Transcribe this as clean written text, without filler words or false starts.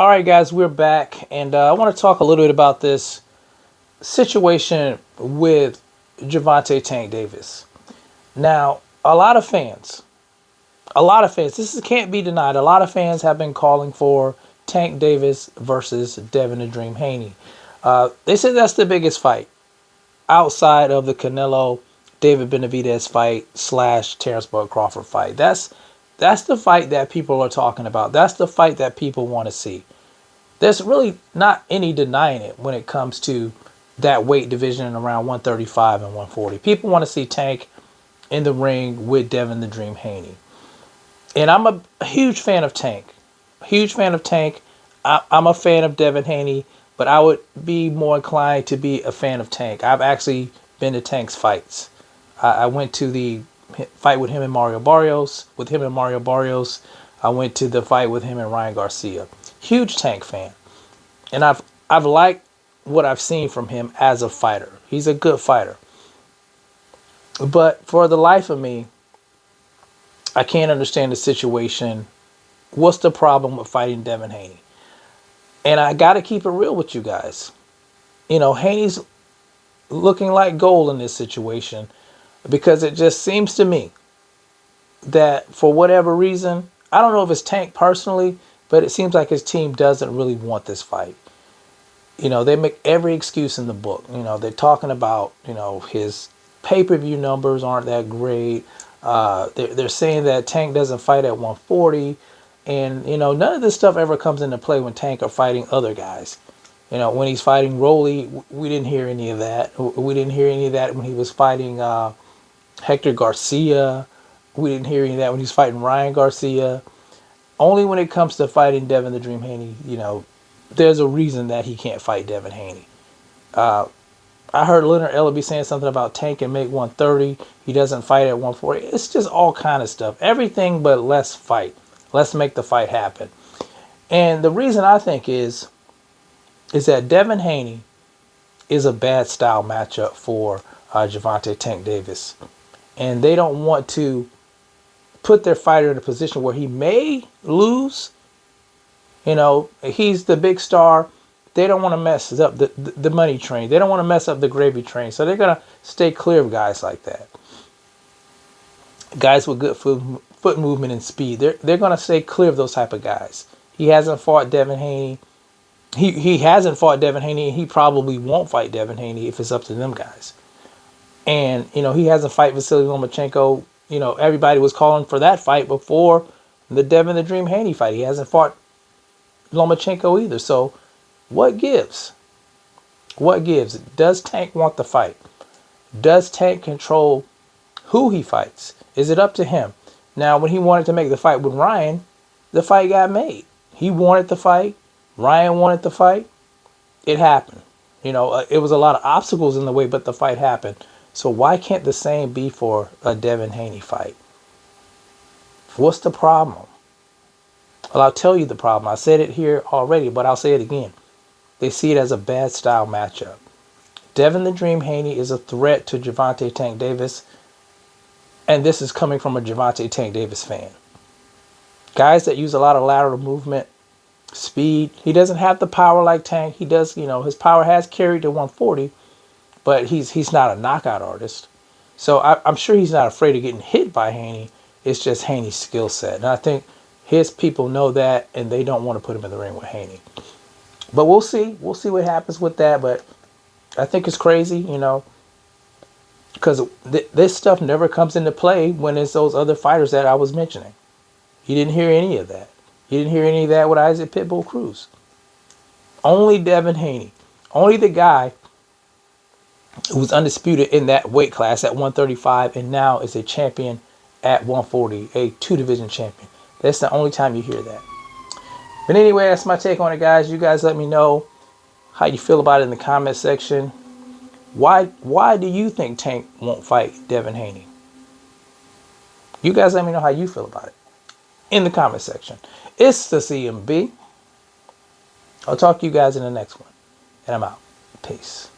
All right, guys, we're back, and I want to talk a little bit about this situation with Gervonta Tank Davis. Now, this can't be denied. A lot of fans have been calling for Tank Davis versus Devin the Dream Haney. They said that's the biggest fight outside of the Canelo David Benavidez fight / Terrence Bud Crawford fight. That's the fight that people are talking about. That's the fight that people want to see. There's really not any denying it when it comes to that weight division around 135 and 140. People want to see Tank in the ring with Devin the Dream Haney. And I'm a huge fan of Tank. Huge fan of Tank. I'm a fan of Devin Haney, but I would be more inclined to be a fan of Tank. I've actually been to Tank's fights. I went to the fight with him and Mario Barrios. I went to the fight with him and Ryan Garcia. Huge Tank fan. And I've liked what I've seen from him as a fighter. He's a good fighter. But for the life of me, I can't understand the situation. What's the problem with fighting Devin Haney? And I got to keep it real with you guys. You know, Haney's looking like gold in this situation because it just seems to me that for whatever reason, I don't know if it's Tank personally, but it seems like his team doesn't really want this fight. You know, they make every excuse in the book. You know, they're talking about, his pay-per-view numbers aren't that great. They're saying that Tank doesn't fight at 140. And, none of this stuff ever comes into play when Tank are fighting other guys. When he's fighting Rolly, we didn't hear any of that. We didn't hear any of that when he was fighting Hector Garcia. We didn't hear any of that when he's fighting Ryan Garcia. Only when it comes to fighting Devin the Dream Haney, there's a reason that he can't fight Devin Haney. I heard Leonard Ellaby saying something about Tank and make 130. He doesn't fight at 140. It's just all kind of stuff. Everything but let's fight. Let's make the fight happen. And the reason I think is that Devin Haney is a bad style matchup for Gervonta Tank Davis. And they don't want to put their fighter in a position where he may lose. He's the big star. They don't want to mess up the money train. They don't want to mess up the gravy train. So they're going to stay clear of guys like that. Guys with good foot movement and speed. They're going to stay clear of those type of guys. He hasn't fought Devin Haney. He hasn't fought Devin Haney, and he probably won't fight Devin Haney if it's up to them guys. And, he hasn't fought Vasily Lomachenko. Everybody was calling for that fight before the Devin the Dream Haney fight. He hasn't fought Lomachenko either. So what gives? What gives? Does Tank want the fight? Does Tank control who he fights? Is it up to him? Now, when he wanted to make the fight with Ryan, the fight got made. He wanted the fight. Ryan wanted the fight. It happened. It was a lot of obstacles in the way, but the fight happened. So why can't the same be for a Devin Haney fight? What's the problem? Well, I'll tell you the problem. I said it here already, but I'll say it again. They see it as a bad style matchup. Devin the Dream Haney is a threat to Gervonta Tank Davis. And this is coming from a Gervonta Tank Davis fan. Guys that use a lot of lateral movement, speed. He doesn't have the power like Tank. He does, his power has carried to 140, but he's not a knockout artist. So I'm sure he's not afraid of getting hit by Haney. It's just Haney's skill set. And I think his people know that, and they don't want to put him in the ring with Haney. But we'll see. We'll see what happens with that. But I think it's crazy, because this stuff never comes into play when it's those other fighters that I was mentioning. You didn't hear any of that. You didn't hear any of that with Isaac Pitbull Cruz. Only Devin Haney. Only the guy who was undisputed in that weight class at 135 and now is a champion at 140, a 2-division champion. That's the only time you hear that. But anyway, that's my take on it, guys. You guys let me know how you feel about it in the comment section. Why do you think Tank won't fight Devin Haney? You guys let me know how you feel about it in the comment section. It's the CMB. I'll talk to you guys in the next one. And I'm out. Peace.